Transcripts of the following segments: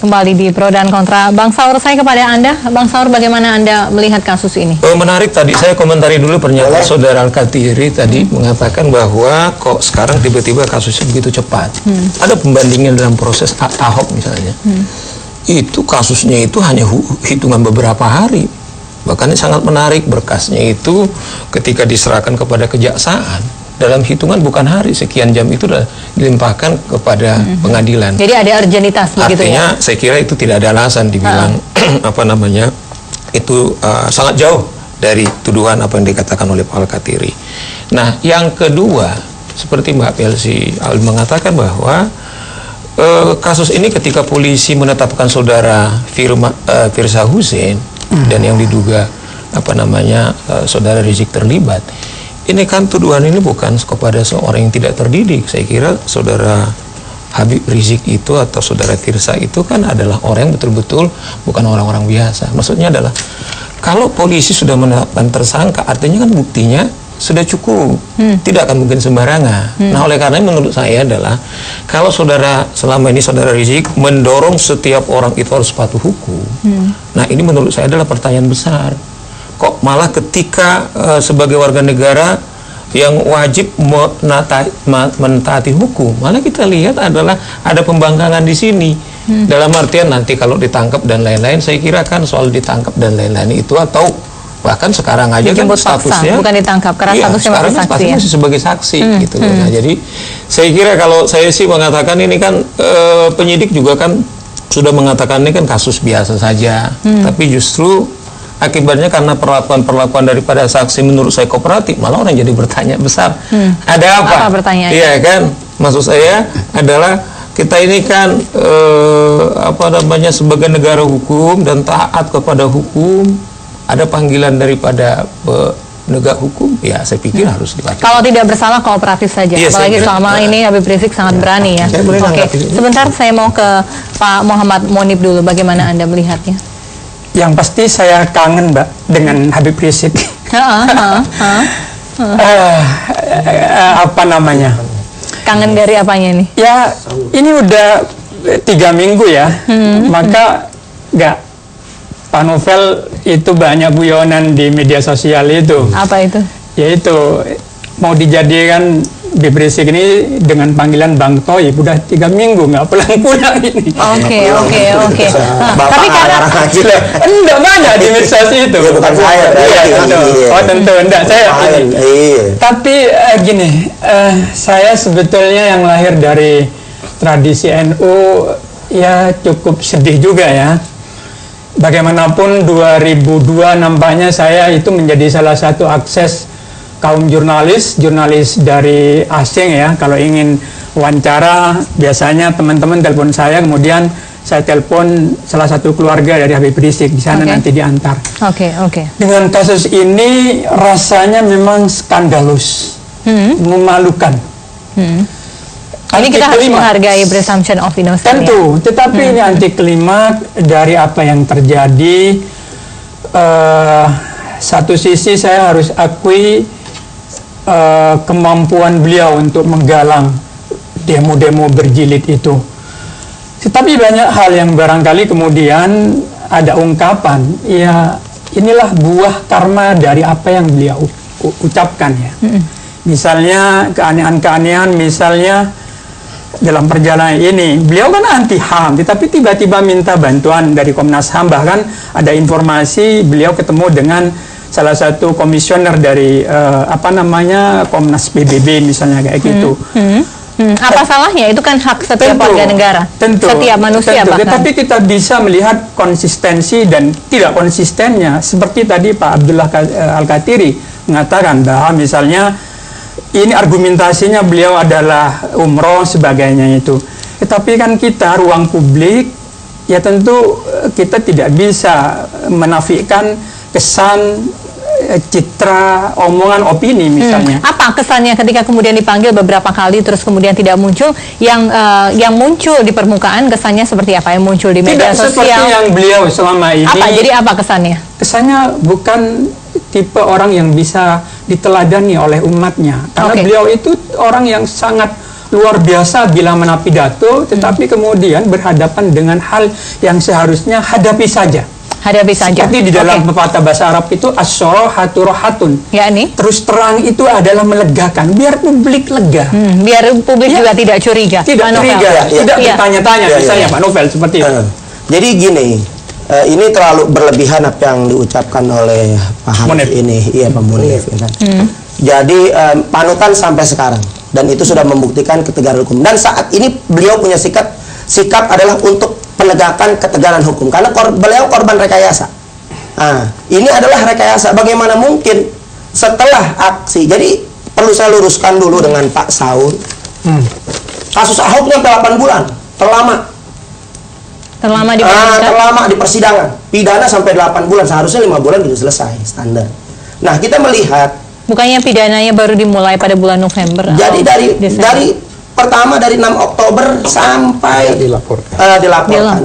kembali di Pro dan Kontra. Bang Saur, saya kepada Anda. Bang Saur, bagaimana Anda melihat kasus ini? Menarik tadi, saya komentari dulu pernyataan Saudara Al-Katiri tadi mengatakan bahwa kok sekarang tiba-tiba kasusnya begitu cepat. Ada pembandingan dalam proses Ahok misalnya. Itu kasusnya itu hanya hitungan beberapa hari. Bahkan sangat menarik, berkasnya itu ketika diserahkan kepada kejaksaan, dalam hitungan bukan hari, sekian jam itu sudah dilimpahkan kepada pengadilan. Jadi ada urgenitas begitu. Artinya ya? Saya kira itu tidak ada alasan dibilang apa namanya itu sangat jauh dari tuduhan apa yang dikatakan oleh Pak Al-Katiri. Nah, yang kedua, seperti Mbak Pelsi mengatakan bahwa kasus ini ketika polisi menetapkan saudara Firza Husein dan yang diduga apa namanya saudara Rizik terlibat. Ini kan tuduhan ini bukan kepada seorang yang tidak terdidik. Saya kira saudara Habib Rizik itu atau saudara Firza itu kan adalah orang yang betul-betul bukan orang-orang biasa. Maksudnya adalah kalau polisi sudah menetapkan tersangka, artinya kan buktinya sudah cukup, tidak akan mungkin sembarangan. Nah, oleh karena menurut saya adalah kalau selama ini saudara Rizik mendorong setiap orang itu harus patuh hukum. Nah, ini menurut saya adalah pertanyaan besar. Kok malah ketika sebagai warga negara yang wajib mentaati hukum, malah kita lihat adalah ada pembangkangan di sini. Dalam artian nanti kalau ditangkap dan lain-lain, saya kira kan soal ditangkap dan lain-lain itu atau bahkan sekarang aja kan statusnya bukan ditangkap karena statusnya masih saksi, masih sebagai saksi gitu. Nah, jadi saya kira kalau saya sih mengatakan ini kan penyidik juga kan sudah mengatakan ini kan kasus biasa saja, tapi justru akibatnya karena perlakuan daripada saksi menurut saya kooperatif, malah orang jadi bertanya besar. Ada apa? Pertanyaannya? Iya kan? Maksud saya adalah kita ini kan apa namanya sebagai negara hukum dan taat kepada hukum. Ada panggilan daripada penegak hukum, ya saya pikir harus dilakukan. Kalau tidak bersalah kooperatif saja. Iya, apalagi selama ini Habib Rizik sangat berani ya. Oke, sebentar saya mau ke Pak Muhammad Monib dulu. Bagaimana Anda melihatnya? Yang pasti saya kangen, Mbak, dengan Habib Rizik. Apa namanya? Kangen dari apanya nih? Ya, ini udah 3 minggu ya. Maka nggak, Pak Novel itu banyak guyonan di media sosial itu. Apa itu? Yaitu mau dijadikan Habib Rizik ini dengan panggilan Bang Toib, udah 3 minggu nggak pulang-pulang ini. Oke. Tapi karena enggak banyak di medsos itu. Ya, bukan saya. Oh tentu enggak saya. Tapi gini, saya sebetulnya yang lahir dari tradisi NU ya cukup sedih juga ya. Bagaimanapun 2002 nampaknya saya itu menjadi salah satu akses kaum jurnalis dari asing ya. Kalau ingin wawancara biasanya teman-teman telepon saya, kemudian saya telepon salah satu keluarga dari Habib Rizik di sana nanti diantar. Dengan kasus ini rasanya memang skandalus, memalukan. Ini kita harus menghargai presumption of innocence. Tentu, tetapi ini anti klimaks dari apa yang terjadi. Satu sisi saya harus akui kemampuan beliau untuk menggalang demo-demo berjilid itu. Tetapi banyak hal yang barangkali kemudian ada ungkapan, ya inilah buah karma dari apa yang beliau ucapkan ya. Misalnya keanehan-keanehan, misalnya dalam perjalanan ini, beliau kan anti HAM, tetapi tiba-tiba minta bantuan dari Komnas HAM. Bahkan ada informasi beliau ketemu dengan salah satu komisioner dari Komnas PBB misalnya kayak gitu. Apa salahnya? Itu kan hak setiap warga negara, setiap manusia bahkan. Tetapi kita bisa melihat konsistensi dan tidak konsistennya. Seperti tadi Pak Abdullah Al-Katiri mengatakan bahwa misalnya ini argumentasinya beliau adalah umroh sebagainya itu. Tetapi kan kita ruang publik, ya tentu kita tidak bisa menafikan kesan, citra, omongan, opini misalnya. Apa kesannya ketika kemudian dipanggil beberapa kali terus kemudian tidak muncul? Yang muncul di permukaan kesannya seperti apa? Yang muncul di media sosial? Tidak seperti yang beliau selama ini. Jadi apa kesannya? Kesannya bukan tipe orang yang bisa diteladani oleh umatnya, karena beliau itu orang yang sangat luar biasa bila mana pidato, tetapi kemudian berhadapan dengan hal yang seharusnya hadapi saja. Hadapi saja. Seperti di dalam pepatah bahasa Arab itu as-sorahatu rohatun. Ya, ini. Terus terang itu adalah melegakan, biar publik lega. Biar publik juga tidak curiga. Tidak curiga, tidak bertanya-tanya, misalnya Pak Novel seperti itu. Jadi gini, ini terlalu berlebihan apa yang diucapkan oleh Pak Hanif ini, Pak Munif. Ya kan? Jadi panutan sampai sekarang, dan itu sudah membuktikan ketegaran hukum. Dan saat ini beliau punya sikap adalah untuk penegakan ketegaran hukum, karena beliau korban rekayasa. Nah, ini adalah rekayasa. Bagaimana mungkin setelah aksi? Jadi perlu saya luruskan dulu dengan Pak Saud. Kasus Ahok sampai 8 bulan, terlama di persidangan. Pidana sampai 8 bulan, seharusnya 5 bulan sudah selesai standar. Nah, kita melihat bukannya pidananya baru dimulai pada bulan November. Jadi pertama dari 6 Oktober sampai dilaporkan.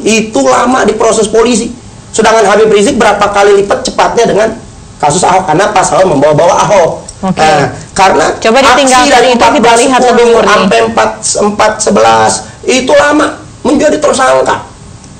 Itu lama di proses polisi. Sedangkan Habib Rizik berapa kali lipat cepatnya dengan kasus Ahok, karena pasal membawa-bawa Ahok. Karena coba aksi dari itu kita lihat lebih murni sampai 411 itu lama menjadi tersangka.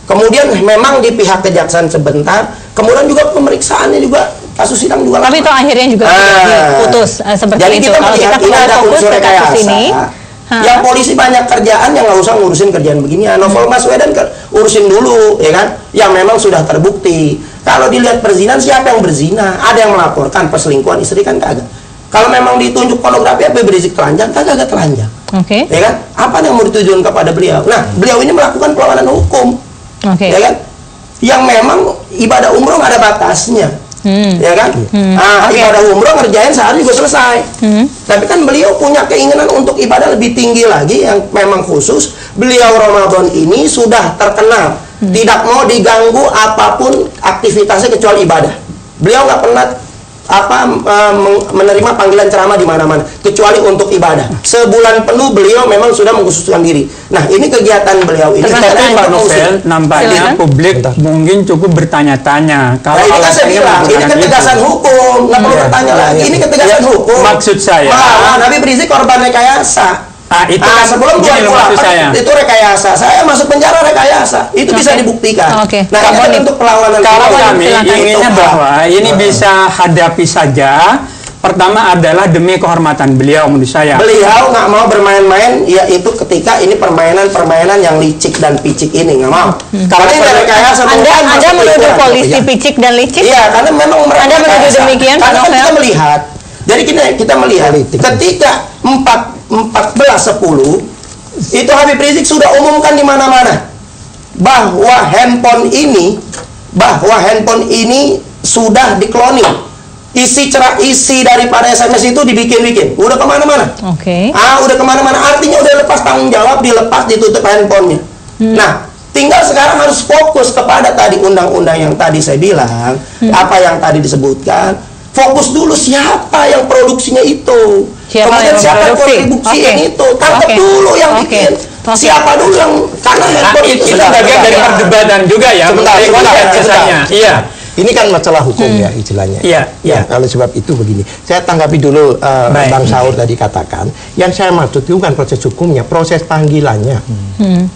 Kemudian memang di pihak kejaksaan sebentar, kemudian juga pemeriksaannya juga kasus sidang juga lama. Tapi itu akhirnya juga diputus seperti jadi itu. Kita melihat ini ada unsur rekayasa. Yang polisi banyak kerjaan, yang nggak usah ngurusin kerjaan beginian. Novel Baswedan urusin dulu, ya kan? Yang memang sudah terbukti. Kalau dilihat perzinahan, siapa yang berzina? Ada yang melaporkan perselingkuhan istri, kan kagak. Kalau memang ditunjuk pornografi, Habib Rizik telanjang, kagak telanjang. Ya kan? Apa yang mau ditujukan kepada beliau? Nah, beliau ini melakukan perlawanan hukum. Ya kan? Yang memang ibadah umroh nggak ada batasnya. Ya kan? Ibadah umroh ngerjain sehari juga selesai. Tapi kan beliau punya keinginan untuk ibadah lebih tinggi lagi, yang memang khusus. Beliau Ramadan ini sudah terkenal tidak mau diganggu apapun aktivitasnya kecuali ibadah. Beliau nggak pernah menerima panggilan ceramah di mana-mana kecuali untuk ibadah. Sebulan penuh beliau memang sudah mengkhususkan diri. Nah, ini kegiatan beliau ini. Tapi Pak Novel, nampaknya publik mungkin cukup bertanya-tanya. Kalau ini kan saya bilang, ini ketegasan hukum, nggak perlu bertanya lagi. Ini ketegasan hukum. Maksud saya, Habib Rizik korban rekayasa. Sebelum itu rekayasa. Saya masuk penjara rekayasa. Itu bisa dibuktikan. Nah, ini untuk perlawanan. Kalau kami inginnya bahwa ini bisa hadapi saja. Pertama adalah demi kehormatan beliau, menurut saya. Beliau nggak mau bermain-main, yaitu ketika ini permainan yang licik dan picik ini nggak mau. Karena ini rekayasa. Anda menuduh polisi picik dan licik? Iya, karena memang mereka. Anda menuduh demikian, Pak Novel? Kita melihat. Jadi kita melihat ketika 14.10 itu Habib Rizik sudah umumkan di mana-mana bahwa handphone ini sudah di-cloning. Isi daripada SMS itu dibikin-bikin. Udah kemana-mana. Udah kemana-mana. Artinya udah lepas tanggung jawab, dilepas, ditutup handphonenya. Nah, tinggal sekarang harus fokus kepada tadi undang-undang yang tadi saya bilang, apa yang tadi disebutkan. Fokus dulu siapa yang produksinya itu. Kemudian siapa yang kontribusinya itu. Tangkap dulu yang bikin. Siapa dulu yang, karena handphone itu bagian dari perdebatan juga ya. Sebentar. Iya. Ini kan masalah hukum ya istilahnya. Iya. Oleh sebab itu begini, saya tanggapi dulu Bang Saur tadi katakan, yang saya maksud itu bukan proses hukumnya, proses panggilannya.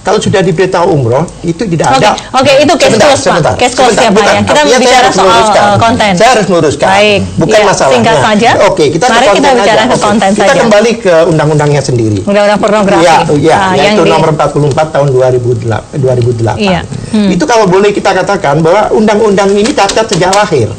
Kalau sudah diberitahu umroh, itu tidak ada. Itu case close, Pak. Case close ya, Pak. Kita bicara soal konten. Saya harus meluruskan. Bukan masalahnya. Singkat saja. Mari kita bicara ke konten saja. Kita kembali ke undang-undangnya sendiri. Undang-undang pornografi. Yaitu nomor 44 tahun 2008. Itu kalau boleh kita katakan bahwa undang-undang ini cacat sejak lahir.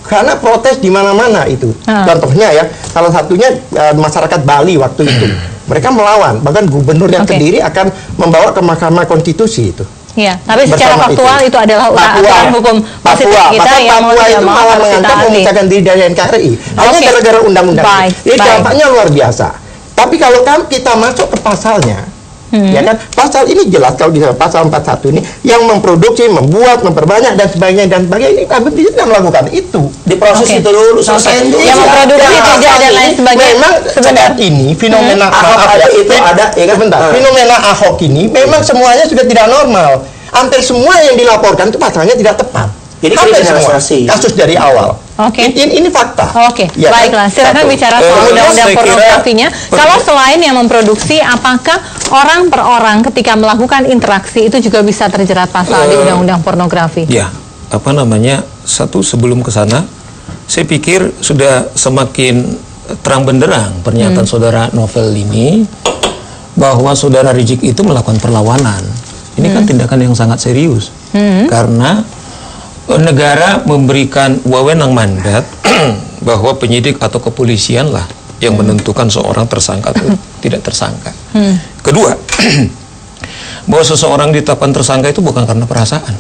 Karena protes di mana-mana itu. Contohnya ya, salah satunya masyarakat Bali waktu itu. Mereka melawan, bahkan gubernur yang Kediri akan membawa ke Mahkamah Konstitusi itu. Iya, tapi secara faktual itu adalah aturan hukum positif kita yang mau tidak mau malah mengancam memisahkan diri dari NKRI. Hanya gara-gara undang-undang. Ini dampaknya luar biasa. Tapi kalau kita masuk ke pasalnya, ya kan, pasal ini jelas kalau di pasal 41 ini yang memproduksi, membuat, memperbanyak dan sebagainya ini Habib Rizik tidak melakukan itu. Diproses itu dulu, selesai dulu. Yang memproduksi kerja dan lain sebagainya. Memang saat ini fenomena fenomena Ahok ini memang semuanya sudah tidak normal. Hampir semua yang dilaporkan itu pasalnya tidak tepat. Jadi kriminalisasi. Kasus dari awal. Oke. Ini fakta. Oke, ya, baiklah. Silakan bicara soal undang-undang pornografinya. Kalau selain yang memproduksi, apakah orang per orang ketika melakukan interaksi itu juga bisa terjerat pasal di undang-undang pornografi? Ya, satu sebelum ke sana, saya pikir sudah semakin terang benderang pernyataan saudara Novel ini bahwa saudara Rizik itu melakukan perlawanan. Ini kan tindakan yang sangat serius karena negara memberikan wewenang mandat bahwa penyidik atau kepolisian lah yang menentukan seorang tersangka atau tidak tersangka. Kedua, bahwa seseorang ditetapkan tersangka itu bukan karena perasaan,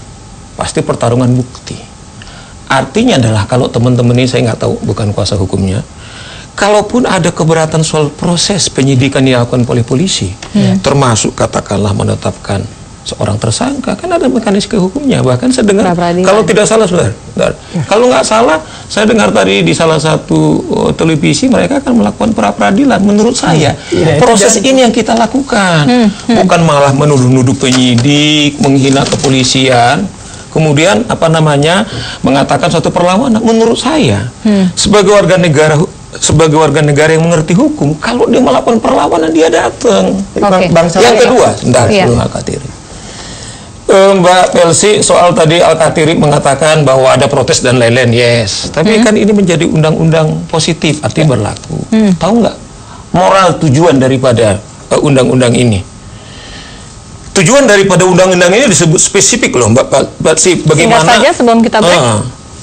pasti pertarungan bukti. Artinya adalah kalau teman-teman ini, saya nggak tahu, bukan kuasa hukumnya, kalaupun ada keberatan soal proses penyidikan yang dilakukan oleh polisi, termasuk katakanlah menetapkan seorang tersangka, kan ada mekanisme hukumnya. Bahkan saya dengar, kalau tidak salah, kalau nggak salah, saya dengar tadi di salah satu televisi mereka akan melakukan pra-peradilan. Menurut saya, proses ini yang kita lakukan, bukan malah menuduh-nuduh penyidik, menghina kepolisian, kemudian mengatakan suatu perlawanan. Menurut saya, sebagai warga negara yang mengerti hukum, kalau dia melakukan perlawanan, dia datang. Yang kedua, sebelum Al-Katiri, Mbak Pelsi, soal tadi Al-Katiri mengatakan bahwa ada protes dan lain-lain, yes. Tapi kan ini menjadi undang-undang positif, artinya berlaku. Tahu nggak moral tujuan daripada undang-undang ini? Tujuan daripada undang-undang ini disebut spesifik loh, Mbak Pelsi. Bagaimana? Singkat saja sebelum kita break.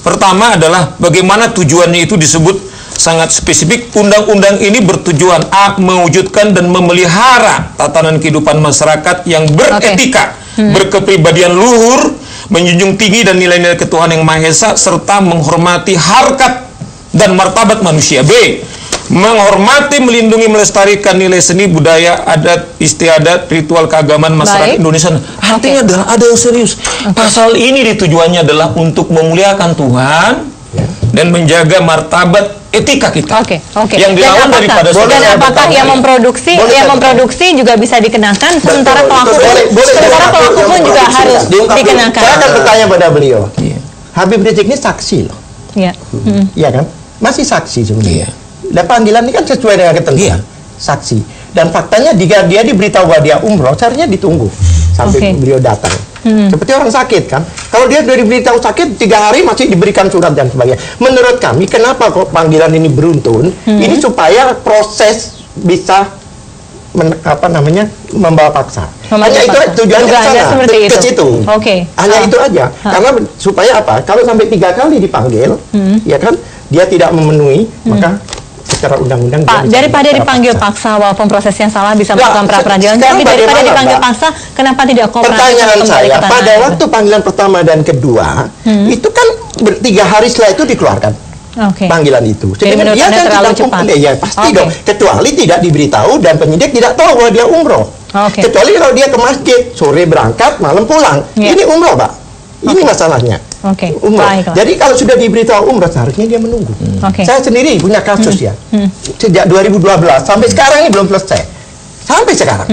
Pertama adalah bagaimana tujuannya itu disebut sangat spesifik. Undang-undang ini bertujuan mewujudkan dan memelihara tatanan kehidupan masyarakat yang beretika, berkepribadian luhur, menjunjung tinggi dan nilai-nilai ketuhanan yang Maha Esa, serta menghormati harkat dan martabat manusia. B. Menghormati, melindungi, melestarikan nilai seni, budaya, adat istiadat, ritual keagamaan masyarakat Indonesia. Artinya adalah ada yang serius. Pasal ini tujuannya adalah untuk memuliakan Tuhan dan menjaga martabat etika kita. Yang dilawan daripada dan apakah yang memproduksi juga bisa dikenakan, sementara pelaku pun juga harus dikenakan. Saya akan bertanya pada beliau. Habib Rizik ini saksi loh. Iya kan? Masih saksi sebenarnya. Dan panggilan ini kan sesuai dengan ketentuan saksi. Dan faktanya jika dia diberitahu bahwa dia umroh, seharusnya ditunggu sampai beliau datang. Seperti orang sakit kan. Kalau dia sudah diberitahu sakit 3 hari masih diberikan surat dan sebagainya. Menurut kami, kenapa kok panggilan ini beruntun? Ini supaya proses bisa membawa paksa. Hanya itu tujuannya ke situ. Hanya itu aja. Karena supaya apa? Kalau sampai 3 kali dipanggil, ya kan, dia tidak memenuhi, maka secara undang-undang Pak, daripada dipanggil paksa walaupun prosesnya salah bisa melakukan pra-peradilan, tapi daripada dipanggil paksa, kenapa tidak kooperatif? Pertanyaan saya, pada waktu panggilan pertama dan kedua, itu kan 3 hari setelah itu dikeluarkan panggilan itu. Jadi menurut Anda terlalu cepat? Ya pasti dong, kecuali tidak diberitahu dan penyidik tidak tahu bahwa dia umroh. Kecuali kalau dia ke masjid, sore berangkat, malam pulang. Ini umroh, Pak. Ini masalahnya. Jadi kalau sudah diberitahu umroh, seharusnya dia menunggu. Saya sendiri punya kasus ya. Sejak 2012 sampai sekarang ini belum selesai. Sampai sekarang.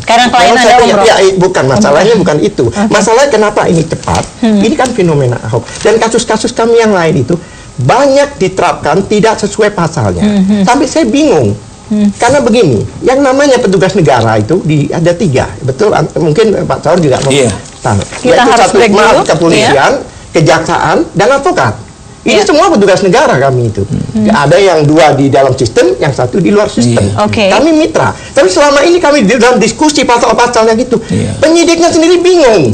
Karena klien Anda umroh. Ya, bukan masalahnya, bukan itu. Masalahnya kenapa ini cepat? Ini kan fenomena Ahok. Dan kasus-kasus kami yang lain itu banyak diterapkan tidak sesuai pasalnya. Sampai saya bingung. Karena begini, yang namanya petugas negara itu ada 3, betul? Mungkin Pak Saur juga mau tahu. Kita harus break dulu. Kepolisian, kejaksaan, dan advokat. Ini semua petugas negara kami itu. Ada yang 2 di dalam sistem, yang 1 di luar sistem. Kami mitra. Tapi selama ini kami dalam diskusi pasal-pasal yang gitu, penyidiknya sendiri bingung.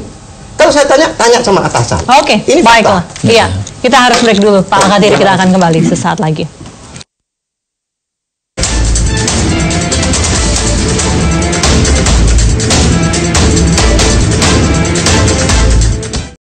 Kalau saya tanya sama atasan. Ini baiklah. Iya, kita harus break dulu. Pak Al-Katiri, kita akan kembali sesaat lagi.